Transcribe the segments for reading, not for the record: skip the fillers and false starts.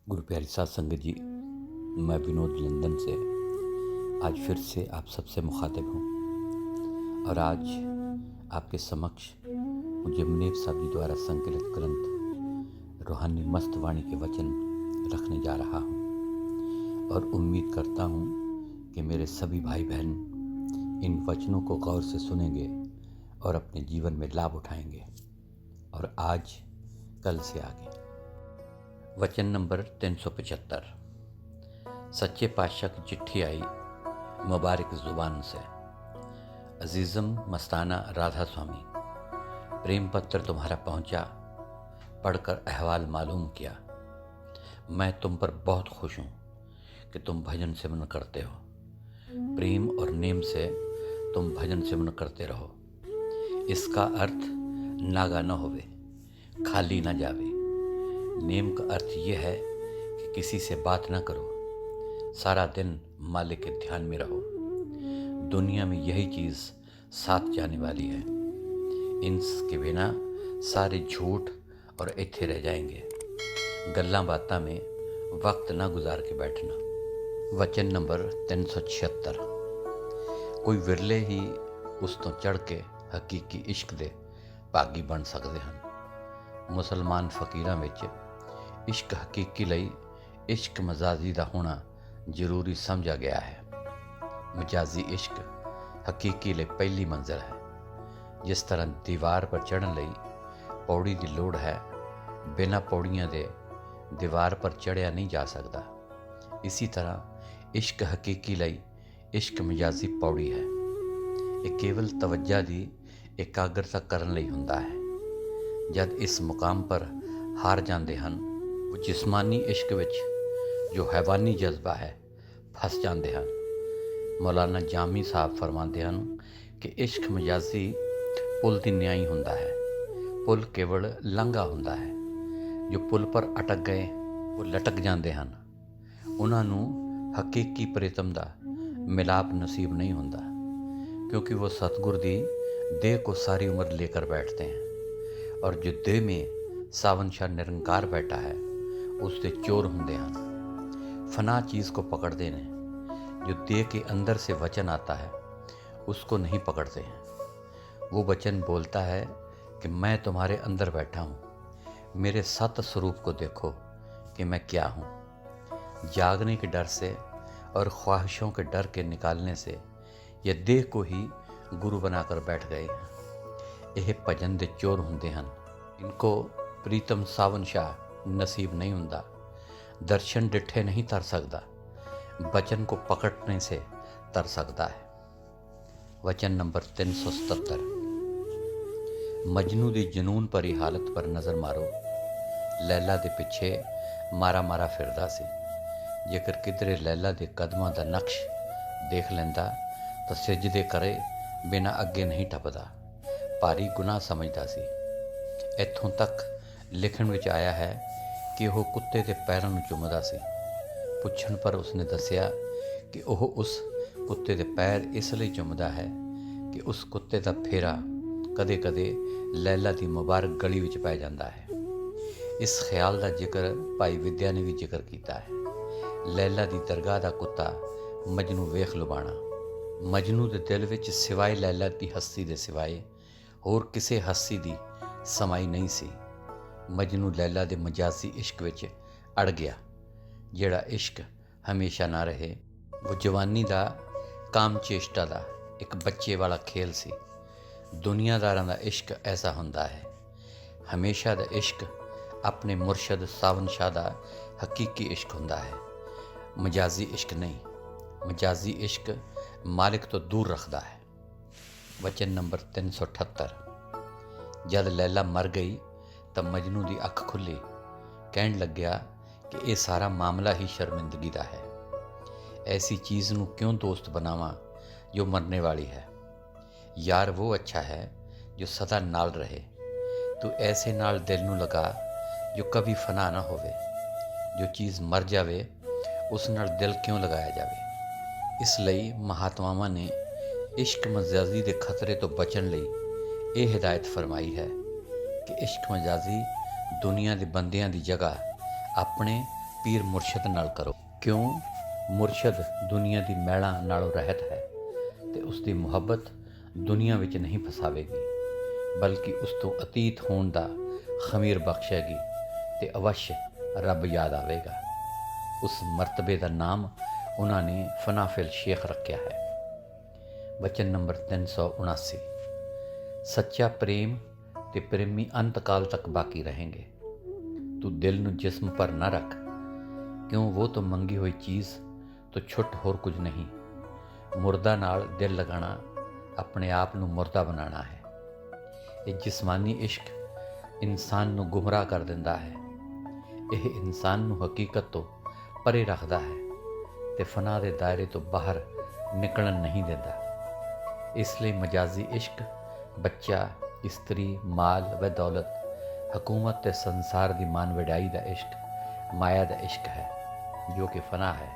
गुरु प्यारी साध संगत जी, मैं विनोद लंदन से आज फिर से आप सबसे मुखातिब हूँ और आज आपके समक्ष मुझे मुनीब साहब जी द्वारा संकलित ग्रंथ रूहानी मस्त वाणी के वचन रखने जा रहा हूँ और उम्मीद करता हूँ कि मेरे सभी भाई बहन इन वचनों को गौर से सुनेंगे और अपने जीवन में लाभ उठाएंगे। और आज कल से आगे वचन नंबर 375। सच्चे पातशाह की चिट्ठी आई मुबारक ज़ुबान से। अजीज़म मस्ताना राधा स्वामी, प्रेम पत्र तुम्हारा पहुंचा, पढ़कर अहवाल मालूम किया। मैं तुम पर बहुत खुश हूँ कि तुम भजन सिमरन करते हो। प्रेम और नेम से तुम भजन सिमरन करते रहो। इसका अर्थ नागा न होवे, खाली न जावे। नेम का अर्थ यह है कि किसी से बात ना करो, सारा दिन मालिक के ध्यान में रहो। दुनिया में यही चीज़ साथ जाने वाली है। इनके बिना सारे झूठ और इत्थे रह जाएंगे। गल्लां बातां में वक्त ना गुजार के बैठना। वचन नंबर 376। कोई विरले ही उस तो चढ़ के हकीकी इश्क दे भागी बन सकते हैं। मुसलमान फकीरां विच इश्क हकीकी लई इश्क मजाजी का होना जरूरी समझा गया है। मजाजी इश्क हकीकी लई पहली मंजिल है। जिस तरह दीवार पर चढ़न लई पौड़ी की लोड़ है, बिना पौड़ियां दे दीवार पर चढ़िया नहीं जा सकता। इसी तरह इश्क हकीकी लई इश्क मजाजी पौड़ी है। ये केवल तवज्जा की एकाग्रता करन लई हुंदा है। जद इस मुकाम पर हार जाते हैं, वो जिस्मानी इश्क विच जो हैवानी जज्बा है फस जाते हैं। मौलाना जामी साहब फरमाते हैं कि इश्क मजाजी पुल की न्याई हुंदा है। पुल केवल लंघा हुंदा है। जो पुल पर अटक गए वो लटक जाते हैं। उन्होंने हकीकी प्रीतम का मिलाप नसीब नहीं हुंदा, क्योंकि वो सतगुर की देह को सारी उम्र लेकर बैठते हैं। और जो देह में सावन शाह निरंकार बैठा है उससे चोर हुंदे हैं। फना चीज़ को पकड़ते हैं। जो देह के अंदर से वचन आता है उसको नहीं पकड़ते हैं। वो वचन बोलता है कि मैं तुम्हारे अंदर बैठा हूँ, मेरे सत स्वरूप को देखो कि मैं क्या हूँ। जागने के डर से और ख्वाहिशों के डर के निकालने से ये देह को ही गुरु बनाकर बैठ गए हैं। यह भजन दे चोर हुंदे हैं। इनको प्रीतम सावन शाह नसीब नहीं हुंदा। दर्शन डिठे नहीं तर सकता, वचन को पकड़ने से तर सकता है। वचन नंबर 377। मजनू दी जनून भरी हालत पर नज़र मारो। लैला दे पिछे मारा मारा फिरदा सी। जेकर किधरे लैला दे कदमां दा नक्श देख लेंदा तो सिजदे करे बिना अगे नहीं टपदा। भारी गुनाह समझदा सी। इत्थों तक लिखण विच आया है कि वह कुत्ते के पैरों में चुमदा सी। पुछण पर उसने दसिया कि वह उस कुत्ते के पैर इसलिए चुमदा है कि उस कुत्ते का फेरा कदे कदे लैला की मुबारक गली विच पै जाता है। इस ख्याल का जिक्र भाई विद्या ने भी जिक्र किया है। लैला की दरगाह का कुत्ता मजनू वेख लुभाना। मजनू के दिल विच सिवाय लैला की हस्ती के सिवाय होर किसी हस्ती की समाई नहीं सी। मजनू लैला दे मजाजी इश्क विच अड़ गया। जिहड़ा इश्क हमेशा ना रहे, वो जवानी का काम चेष्टा का एक बच्चे वाला खेल सी। दुनियादारां दा इश्क ऐसा हुंदा है। हमेशा दा इश्क अपने मुर्शद सावन शाह दा हकीकी इश्क हुंदा है, मजाजी इश्क नहीं। मजाजी इश्क मालिक तो दूर रखता है। वचन नंबर 378। जद लैला मर गई तब मजनू की अख खुली। कहन लग्या कि यह सारा मामला ही शर्मिंदगी का है। ऐसी चीज़ नूं क्यों दोस्त बनावा जो मरने वाली है। यार वो अच्छा है जो सदा नाल रहे। तू ऐसे नाल दिल नूं लगा जो कभी फना ना होवे। जो चीज़ मर जावे उस नाल दिल क्यों लगाया जावे। इसलिए महात्मावां ने इश्क मजाजी के खतरे तो बचन लई ये हिदायत फरमाई है कि इश्क मजाजी दुनिया के बंदियां की जगह अपने ਪੀਰ ਮੁਰਸ਼ਦ ਨਾਲ ਕਰੋ। ਕਿਉਂ? ਮੁਰਸ਼ਦ ਦੁਨੀਆ ਦੀ ਮੈਲਾਂ ਨਾਲੋਂ ਰਹਿਤ ਹੈ ਤੇ ਉਸ ਦੀ ਮੁਹੱਬਤ ਦੁਨੀਆ ਵਿੱਚ ਨਹੀਂ ਫਸਾਵੇਗੀ, ਬਲਕਿ ਉਸ ਤੋਂ ਅਤੀਤ ਹੋਣ ਦਾ ਖਮੀਰ ਬਖਸ਼ੇਗੀ ਤੇ ਅਵਸ਼ ਰੱਬ ਯਾਦ ਆਵੇਗਾ। ਉਸ ਮਰਤਬੇ ਦਾ ਨਾਮ ਉਹਨਾਂ ਨੇ ਫਨਾਫਿਲ ਸ਼ੇਖ ਰੱਖਿਆ ਹੈ। ਵਚਨ ਨੰਬਰ 379। ਸੱਚਾ ਪ੍ਰੇਮ ਤੇ ਪ੍ਰੇਮੀ ਅੰਤ ਕਾਲ ਤੱਕ ਬਾਕੀ रहेंगे। ਤੂੰ ਦਿਲ ਨੂੰ ਜਿਸਮ ਪਰ ਨਾ ਰੱਖ, ਕਿਉਂ ਉਹ ਤੋਂ ਮੰਗੀ ਹੋਈ ਚੀਜ਼ ਤੋਂ ਛੁੱਟ ਹੋਰ ਕੁਝ ਨਹੀਂ। ਮੁਰਦਾ ਨਾਲ ਦਿਲ ਲਗਾਣਾ ਆਪਣੇ ਆਪ ਨੂੰ ਮੁਰਦਾ ਬਣਾਉਣਾ ਹੈ। ਇਹ ਜਿਸਮਾਨੀ ਇਸ਼ਕ ਇਨਸਾਨ ਨੂੰ ਗੁੰਮਰਾਹ ਕਰ ਦਿੰਦਾ ਹੈ। ਇਹ ਇਨਸਾਨ ਨੂੰ ਹਕੀਕਤ ਤੋਂ ਪਰੇ ਰੱਖਦਾ ਹੈ ਤੇ ਫਨਾ ਦੇ ਦਾਇਰੇ ਤੋਂ ਬਾਹਰ ਨਿਕਲਣ ਨਹੀਂ ਦਿੰਦਾ। ਇਸ ਲਈ ਮਜਾਜ਼ੀ ਇਸ਼ਕ ਬੱਚਾ, ਇਸਤਰੀ, ਮਾਲ ਵ ਦੌਲਤ, ਹਕੂਮਤ ਤੇ ਸੰਸਾਰ ਦੀ ਮਾਨ ਵਡਿਆਈ ਦਾ ਇਸ਼ਕ ਮਾਇਆ ਦਾ ਇਸ਼ਕ ਹੈ, ਜੋ ਕਿ ਫਨਾ ਹੈ।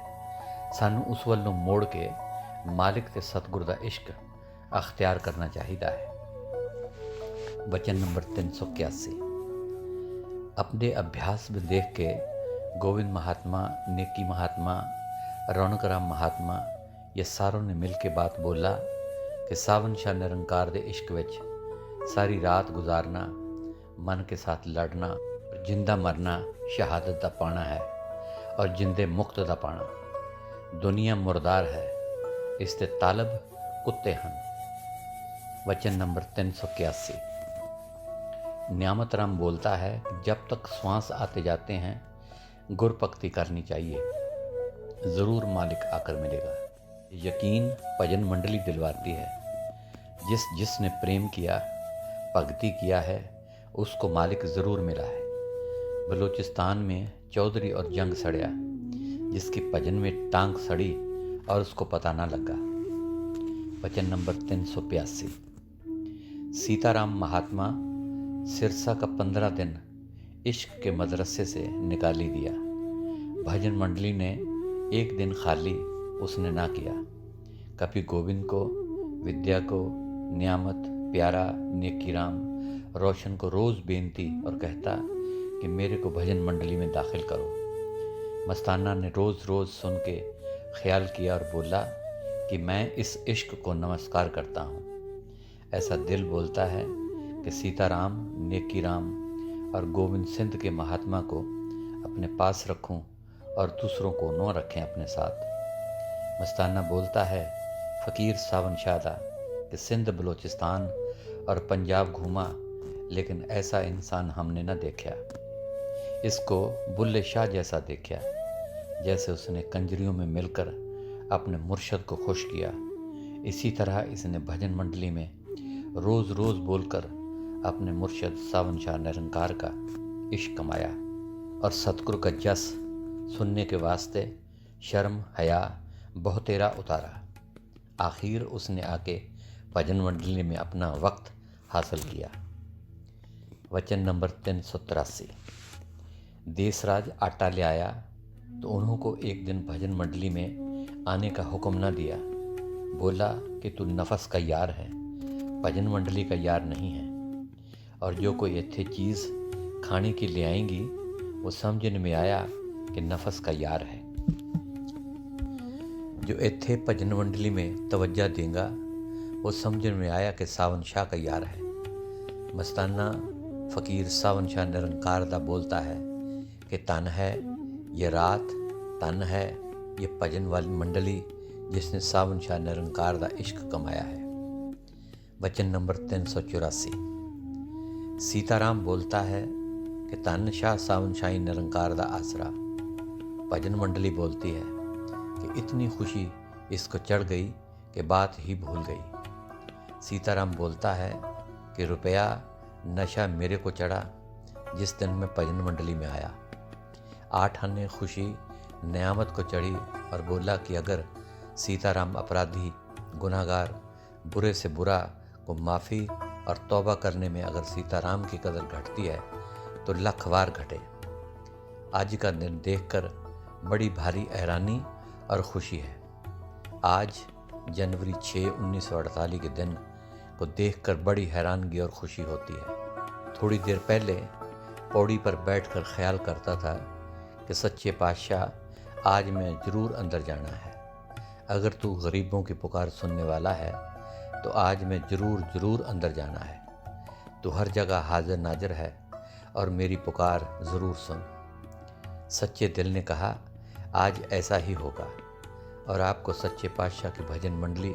ਸਾਨੂੰ ਉਸ ਵੱਲੋਂ ਮੋੜ ਕੇ ਮਾਲਿਕ ਤੇ ਸਤਿਗੁਰ ਦਾ ਇਸ਼ਕ ਅਖਤਿਆਰ ਕਰਨਾ ਚਾਹੀਦਾ ਹੈ। वचन नंबर 381। अपने अभ्यास में देख के गोविंद महात्मा, नेकी महात्मा, रौनक राम महात्मा ये सारों ने मिल के बात बोला कि सावन शाह निरंकार दे इश्क विच सारी रात गुजारना, मन के साथ लड़ना, जिंदा मरना शहादत दा पाना है और जिंदे मुक्त दा पाना। दुनिया मुर्दार है, इसके तालब कुत्ते हैं। वचन नंबर 381। न्यामत राम बोलता है कि जब तक श्वास आते जाते हैं गुरभक्ति करनी चाहिए, ज़रूर मालिक आकर मिलेगा। यकीन भजन मंडली दिलवाती है। जिसने प्रेम किया, भक्ति किया है, उसको मालिक ज़रूर मिला है। बलूचिस्तान में चौधरी और जंग सड़िया, जिसकी भजन में टांग सड़ी और उसको पता ना लगा। वचन नंबर 382। सीताराम महात्मा सिरसा का 15 दिन इश्क के मदरसे से निकाली दिया। भजन मंडली ने एक दिन खाली उसने ना किया। कभी गोविंद को, विद्या को, नियामत, प्यारा, नेकीराम, रोशन को रोज़ बेनती और कहता कि मेरे को भजन मंडली में दाखिल करो। मस्ताना ने रोज़ सुन के ख्याल किया और बोला कि मैं इस इश्क को नमस्कार करता हूँ। ऐसा दिल बोलता है कि सीताराम, नेकीराम और गोविंद सिंध के महात्मा को अपने पास रखूं और दूसरों को न रखें अपने साथ। मस्ताना बोलता है फ़कीर सावन शाह कि सिंध, बलूचिस्तान और पंजाब घूमा, लेकिन ऐसा इंसान हमने न देखा। इसको बुल्ले शाह जैसा देखा, जैसे उसने कंजरियों में मिलकर अपने मुर्शद को खुश किया। इसी तरह इसने भजन मंडली में रोज़ बोलकर अपने मुर्शद सावन शाह निरंकार का इश्क कमाया और सतगुरु का जस सुनने के वास्ते शर्म हया बहुतेरा उतारा। आखिर उसने आके भजन मंडली में अपना वक्त हासिल किया। वचन नंबर 383। देसराज आटा ले आया तो उन्हों को एक दिन भजन मंडली में आने का हुक्म न दिया। बोला कि तू नफस का यार है, भजन मंडली का यार नहीं है, और जो कोई इत्थे चीज़ खाने की ले आएंगी वो समझने में आया कि नफस का यार है। जो इत्थे भजन मंडली में तवज्जा देगा वो समझने में आया कि सावन शाह का यार है। मस्ताना फ़कीर सावन शाह निरंकार दा बोलता है कि तन है ये रात, तन है ये भजन वाली मंडली जिसने सावन शाह निरंकार दा इश्क कमाया है। वचन नंबर 384। सीताराम बोलता है कि तन शाह सावन शाही निरंकार दा आसरा। भजन मंडली बोलती है कि इतनी खुशी इसको चढ़ गई कि बात ही भूल गई। सीताराम बोलता है कि रुपया नशा मेरे को चढ़ा जिस दिन मैं भजन मंडली में आया। 8 आने खुशी नियामत को चढ़ी और बोला कि अगर सीताराम अपराधी, गुनाहगार, बुरे से बुरा को माफ़ी और तौबा करने में अगर सीताराम की कदर घटती है तो लखवार घटे। आज का दिन देखकर बड़ी भारी हैरानी और खुशी है। आज जनवरी 6, 1948 के दिन को देखकर बड़ी हैरानगी और खुशी होती है। थोड़ी देर पहले पौड़ी पर बैठकर ख्याल करता था कि सच्चे पातशाह आज मैं ज़रूर अंदर जाना है। अगर तू गरीबों की पुकार सुनने वाला है तो आज मैं ज़रूर अंदर जाना है। तू हर जगह हाजिर नाजिर है और मेरी पुकार ज़रूर सुन। सच्चे दिल ने कहा आज ऐसा ही होगा और आपको सच्चे पातशाह की भजन मंडली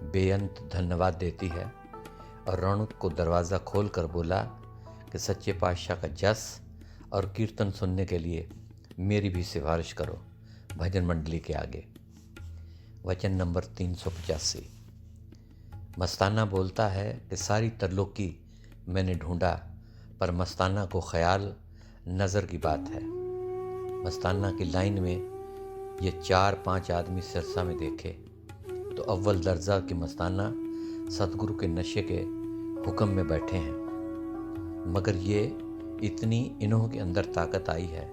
बेअंत धन्यवाद देती है। और रौनक को दरवाज़ा खोल कर बोला कि सच्चे पातशाह का जस और कीर्तन सुनने के लिए मेरी भी सिफारिश करो भजन मंडली के आगे। वचन नंबर 385। मस्ताना बोलता है कि सारी तरलोकी मैंने ढूंढा पर मस्ताना को ख्याल नज़र की बात है। मस्ताना की लाइन में ये 4-5 आदमी सिरसा में देखे तो अव्वल दर्जा के मस्ताना सतगुरु के नशे के हुक्म में बैठे हैं। मगर ये इतनी इन्हों के अंदर ताकत आई है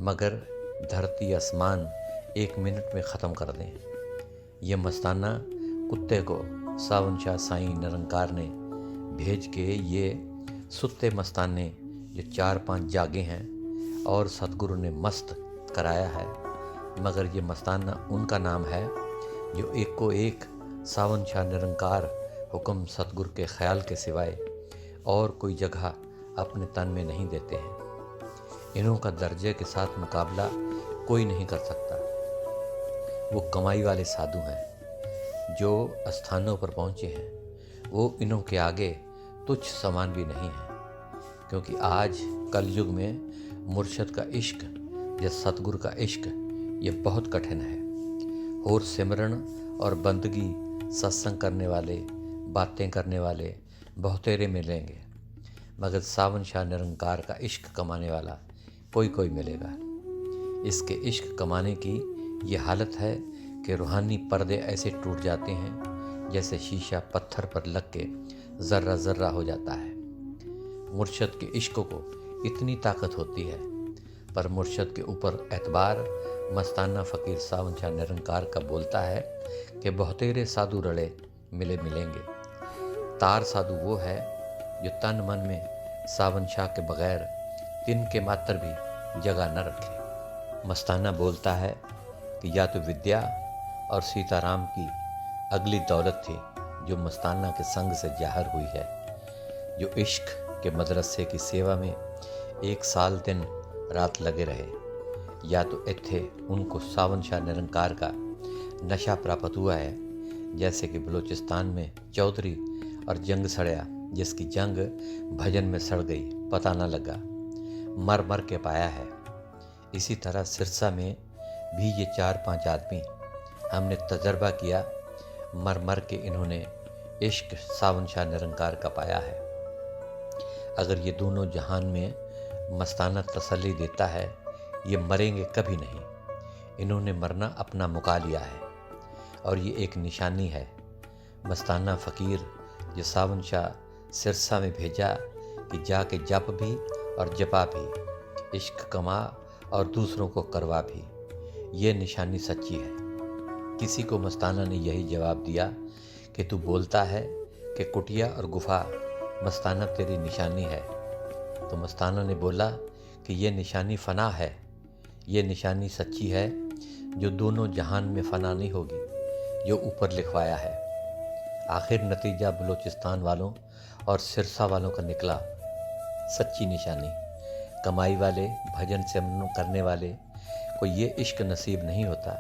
मगर धरती आसमान 1 मिनट में ख़त्म कर दें। ये मस्ताना कुत्ते को सावन शाह साईं निरंकार ने भेज के ये सुत्ते मस्ताने जो 4-5 जागे हैं और सतगुरु ने मस्त कराया है। मगर ये मस्ताना उनका नाम है जो एक को एक सावन शाह निरंकार हुक्म सतगुरु के ख्याल के सिवाय और कोई जगह अपने तन में नहीं देते हैं। इन्हों का दर्जे के साथ मुकाबला कोई नहीं कर सकता। वो कमाई वाले साधु हैं जो स्थानों पर पहुँचे हैं। वो इन्हों के आगे तुच्छ समान भी नहीं है, क्योंकि आज कलयुग में मुर्शद का इश्क या सतगुरु का इश्क ये बहुत कठिन है। और सिमरन और बंदगी सत्संग करने वाले बातें करने वाले बहुतेरे मिलेंगे, मगर सावन शाह निरंकार का इश्क कमाने वाला कोई मिलेगा। इसके इश्क कमाने की ये हालत है कि रूहानी पर्दे ऐसे टूट जाते हैं जैसे शीशा पत्थर पर लग के ज़र्रा ज़र्रा हो जाता है। मुर्शद के इश्क को इतनी ताकत होती है, पर मुर्शद के ऊपर एतबार मस्ताना फ़कीर सावन शाह निरंकार का बोलता है कि बहुतेरे साधु रड़े मिलेंगे। तार साधु वो है जो तन मन में सावन शाह के बगैर तिन के मात्र भी जगह न रखे। मस्ताना बोलता है कि या तो विद्या और सीताराम की अगली दौलत थी जो मस्ताना के संग से जाहिर हुई है, जो इश्क के मदरसे की सेवा में 1 साल दिन रात लगे रहे, या तो इत्थे उनको सावन शाह निरंकार का नशा प्राप्त हुआ है, जैसे कि बलूचिस्तान में चौधरी और जंग सड़या जिसकी जंग भजन में सड़ गई पता न लगा, मर के पाया है। इसी तरह सिरसा में भी ये 4-5 आदमी हमने तजर्बा किया, मर के इन्होंने इश्क सावन शाह निरंकार का पाया है। अगर ये दोनों जहान में मस्ताना तसल्ली देता है, ये मरेंगे कभी नहीं। इन्होंने मरना अपना मुका लिया है और ये एक निशानी है। मस्ताना फ़कीर जो सावन शाह सिरसा में भेजा कि जाके जप भी और जपा भी, इश्क कमा और दूसरों को करवा भी, ये निशानी सच्ची है। किसी को मस्ताना ने यही जवाब दिया कि तू बोलता है कि कुटिया और गुफा मस्ताना तेरी निशानी है। तो मस्ताना ने बोला कि ये निशानी फ़ना है, ये निशानी सच्ची है जो दोनों जहान में फ़ना नहीं होगी, जो ऊपर लिखवाया है। आखिर नतीजा बलूचिस्तान वालों और सिरसा वालों का निकला सच्ची निशानी। कमाई वाले भजन सिमरन करने वाले को ये इश्क नसीब नहीं होता,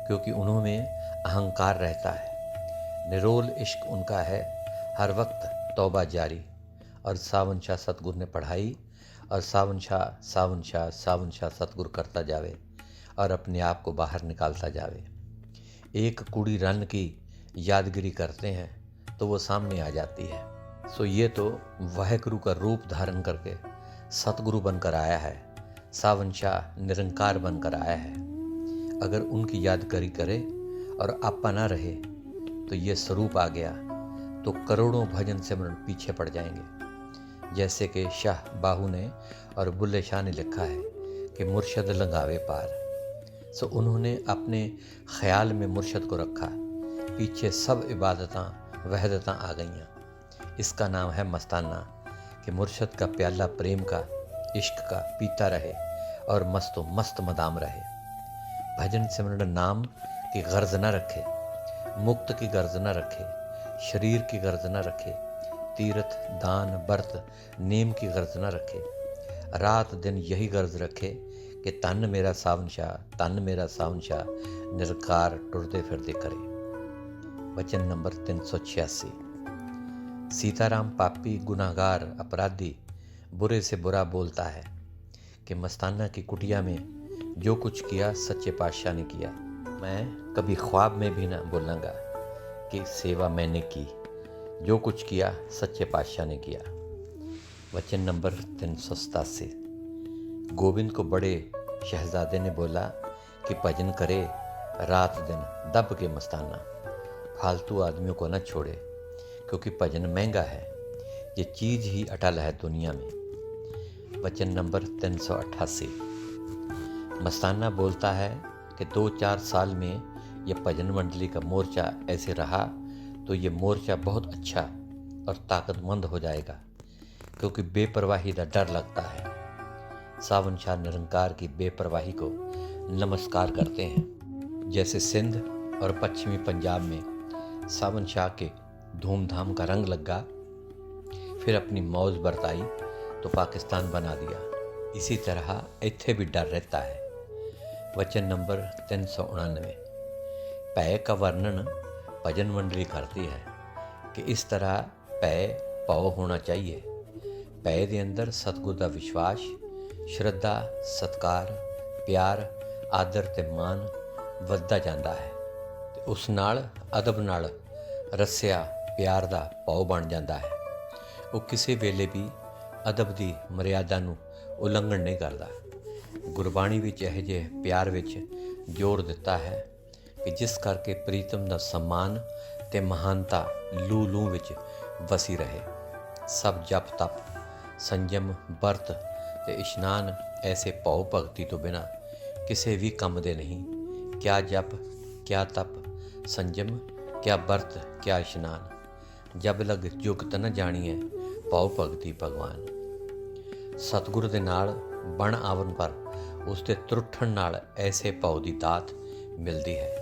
क्योंकि उन्होंने अहंकार रहता है। निरोल इश्क उनका है, हर वक्त तौबा जारी। और सावन शाह सतगुरु ने पढ़ाई और सावन शाह सतगुरु करता जावे और अपने आप को बाहर निकालता जावे। एक कुड़ी रन की यादगिरी करते हैं तो वो सामने आ जाती है। सो ये तो वाहेगुरु का रूप धारण करके सतगुरु बनकर आया है, सावन शाह निरंकार बनकर आया है। अगर उनकी यादगारी करे और आपा ना रहे तो ये स्वरूप आ गया तो करोड़ों भजन सिमरन पीछे पड़ जाएंगे। जैसे कि शाह बाहू ने और बुल्ले शाह ने लिखा है कि मुर्शद लंगावे पार। सो उन्होंने अपने ख्याल में मुर्शद को रखा, पीछे सब इबादतां वहदतां आ गईयाँ। इसका नाम है मस्ताना कि मुर्शद का प्याला प्रेम का, इश्क का पीता रहे और मस्तो मस्त मदाम रहे। भजन सिमरन नाम की गर्ज न रखे, मुक्त की गर्ज न रखे, शरीर की गर्ज न रखे, तीर्थ दान व्रत नेम की गर्ज न रखे, रात दिन यही गर्ज रखे कि तन मेरा सावन शाह, तन मेरा सावन शाह निरंकार टुरदे फिरदे करे। वचन नंबर 386। सीताराम पापी गुनाहगार अपराधी बुरे से बुरा बोलता है कि मस्ताना की कुटिया में जो कुछ किया सच्चे पातशाह ने किया। मैं कभी ख्वाब में भी ना बोलूँगा कि सेवा मैंने की, जो कुछ किया सच्चे पातशाह ने किया। वचन नंबर 387। गोविंद को बड़े शहजादे ने बोला कि भजन करे रात दिन दब के मस्ताना, फालतू आदमियों को न छोड़े, क्योंकि भजन महंगा है, ये चीज़ ही अटल है दुनिया में। वचन नंबर 388। मस्ताना बोलता है कि 2-4 साल में यह भजन मंडली का मोर्चा ऐसे रहा तो ये मोर्चा बहुत अच्छा और ताकतमंद हो जाएगा, क्योंकि बेपरवाही का डर लगता है। सावन शाह निरंकार की बेपरवाही को नमस्कार करते हैं। जैसे सिंध और पश्चिमी पंजाब में सावन शाह के धूमधाम का रंग लगा, फिर अपनी मौज बरताई तो पाकिस्तान बना दिया, इसी तरह इत्थे भी डर रहता है। वचन नंबर 399। भय का वर्णन भजन मंडली करती है कि इस तरह भय भाव होना चाहिए। भय के अंदर सतगुर का विश्वास, श्रद्धा, सत्कार, प्यार, आदर ते मान ਵੱਧਦਾ ਜਾਂਦਾ ਹੈ ਤੇ ਉਸ ਨਾਲ ਅਦਬ ਨਾਲ ਰੱਸਿਆ ਪਿਆਰ ਦਾ ਭਾਵ ਬਣ ਜਾਂਦਾ ਹੈ। ਉਹ ਕਿਸੇ ਵੇਲੇ ਵੀ ਅਦਬ ਦੀ ਮਰਿਆਦਾ ਨੂੰ ਉਲੰਘਣ ਨਹੀਂ ਕਰਦਾ। ਗੁਰਬਾਣੀ ਵਿੱਚ ਇਹ ਜਿਹੇ ਪਿਆਰ ਵਿੱਚ ਜ਼ੋਰ ਦਿੱਤਾ ਹੈ ਕਿ ਜਿਸ ਕਰਕੇ ਪ੍ਰੀਤਮ ਦਾ ਸਨਮਾਨ ਤੇ ਮਹਾਨਤਾ ਲੂ ਲੂ ਵਿੱਚ ਵਸੀ ਰਹੇ। ਸਭ ਜਪ ਤਪ, ਸੰਜਮ, ਵਰਤ ਤੇ ਇਸ਼ਨਾਨ ਐਸੇ ਭਾਵ ਭਗਤੀ ਤੋਂ ਬਿਨਾਂ ਕਿਸੇ ਵੀ ਕੰਮ ਦੇ ਨਹੀਂ। क्या जप, क्या तप, संजम, क्या व्रत, क्या इशनान, जब लग जुगत न जानिए भाव भगती भगवान। सतगुर दे नाल बण आवन पर उसके त्रुठण नाल ऐसे भाव की दात मिलती है।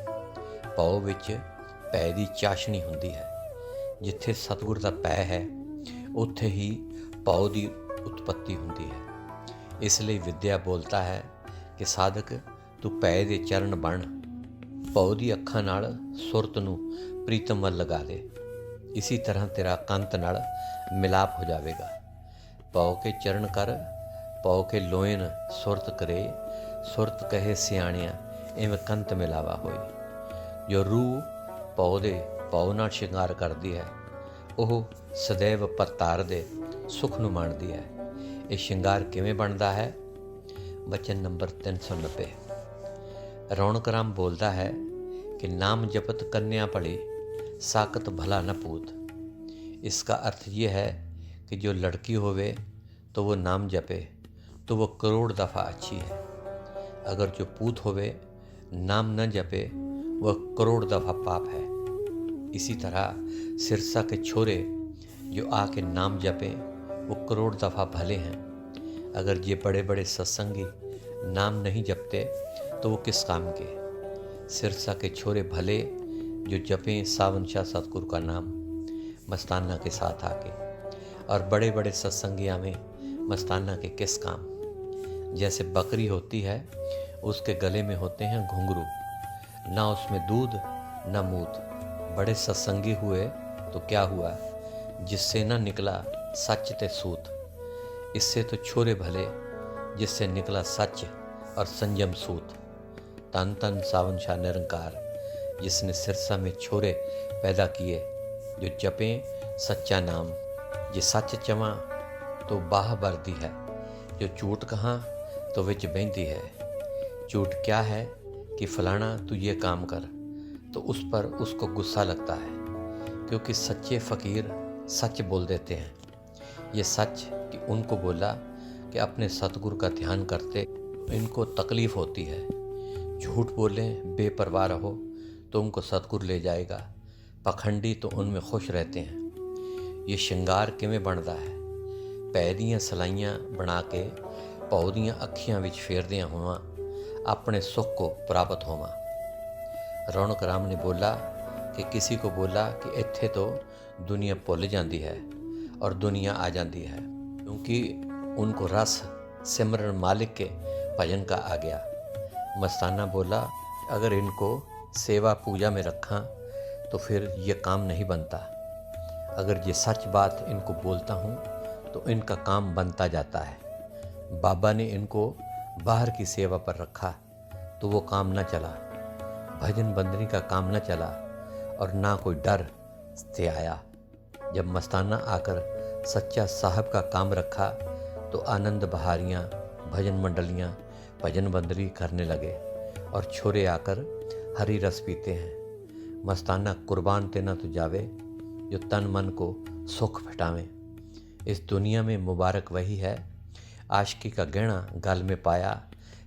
भाव विच भय की चाशनी हुंदी है। जिथे सतगुर का भय है उत्थे ही भाव की उत्पत्ति हुंदी है। इसलिए विद्या बोलता है कि साधक तू भय दे चरण बन, भाव की अखां नाल सुरत नूं प्रीतम वल लगा दे। इसी तरह तेरा कंत नाल मिलाप हो जाएगा। भाव के चरण कर, भाव के लोयन सुरत करे, सुरत कहे सियाणिया इवें कंत मिलावा होए। जो रूह भाव दे भाव नाल शिंगार करदी है, ਉਹ सदैव पतार दे सुख नूं माणदी है। ਇਹ शिंगार किवें बनदा है? वचन नंबर 390। रौनक राम बोलता है कि नाम जपत कन्या पड़ी, साकत भला न पूत। इसका अर्थ ये है कि जो लड़की होवे तो वो नाम जपे तो वो करोड़ दफ़ा अच्छी है। अगर जो पूत होवे नाम न जपे वह करोड़ दफ़ा पाप है। इसी तरह सिरसा के छोरे जो आके नाम जपे वो करोड़ दफ़ा भले हैं। अगर ये बड़े बड़े सत्संगी नाम नहीं जपते तो वो किस काम के? सिरसा के छोरे भले जो जपें सावन शाह सतगुरु का नाम मस्ताना के साथ आके, और बड़े बड़े सत्संगियाँ में मस्ताना के किस काम? जैसे बकरी होती है उसके गले में होते हैं घुंघरू, ना उसमें दूध न मूत। बड़े सत्संगी हुए तो क्या हुआ? जिससे न निकला सच ते सूत। इससे तो छोरे भले जिससे निकला सच और संयम सूत। तन तन सावन शाह निरंकार, जिसने सिरसा में छोरे पैदा किए जो जपें सच्चा नाम। जे सच चवा तो बाह भरदी है, जो झूठ कहाँ तो विच बहती है। झूठ क्या है कि फलाना तू ये काम कर, तो उस पर उसको गुस्सा लगता है, क्योंकि सच्चे फ़कीर सच बोल देते हैं। ये सच कि उनको बोला कि अपने सतगुरु का ध्यान करते इनको तकलीफ़ होती है। झूठ बोलें, बेपरवाह रहो तो उनको सतगुरु ले जाएगा। पखंडी तो उनमें खुश रहते हैं। ये श्रृंगार किवें बनता है? भय दीयां सलाइयां बना के ਭਉ ਦੀਆਂ ਅੱਖੀਆਂ ਵਿੱਚ ਫੇਰਦਿਆਂ ਹੋਵਾਂ अपने सुख को प्राप्त होवा। रौनक राम ने बोला कि किसी को बोला कि इत्थे तो दुनिया भुल जाती है और दुनिया आ जाती है, क्योंकि उनको रस सिमरन मालिक के भजन का आ गया। मस्ताना बोला, अगर इनको सेवा पूजा में रखा तो फिर ये काम नहीं बनता। अगर ये सच बात इनको बोलता हूँ तो इनका काम बनता जाता है। बाबा ने इनको बाहर की सेवा पर रखा तो वो काम न चला, भजन बंदनी का काम न चला और ना कोई डर से आया। जब मस्ताना आकर सच्चा साहब का काम रखा तो आनंद बहारियाँ, भजन मंडलियाँ, भजन बंदरी करने लगे और छोरे आकर हरी रस पीते हैं। मस्ताना कुर्बान ते न तो जावे जो तन मन को सुख फटावे। इस दुनिया में मुबारक वही है आशिकी का गहना गल में पाया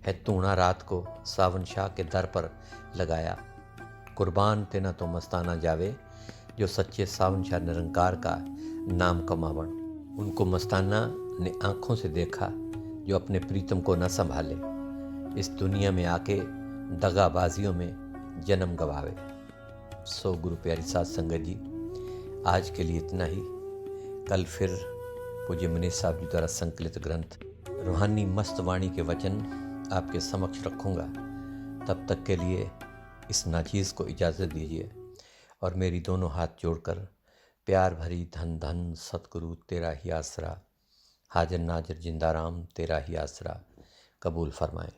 है, तूणा रात को सावन शाह के दर पर लगाया। कुर्बान ते न तो मस्ताना जावे जो सच्चे सावन शाह निरंकार का नाम कमावन। उनको मस्ताना ने आँखों से देखा जो अपने प्रीतम को न संभाले, इस दुनिया में आके दगाबाजियों में जन्म गवावे। सो गुरु प्यारी साध संगत जी, आज के लिए इतना ही। कल फिर पूज्य मनीष साहब जी द्वारा संकलित ग्रंथ रूहानी मस्त वाणी के वचन आपके समक्ष रखूँगा। तब तक के लिए इस नाचीज़ को इजाज़त दीजिए और मेरी दोनों हाथ जोड़कर प्यार भरी धन धन सतगुरु तेरा ही आसरा, हाजिर नाजिर जिंदा राम तेरा ही आसरा कबूल फरमाएं।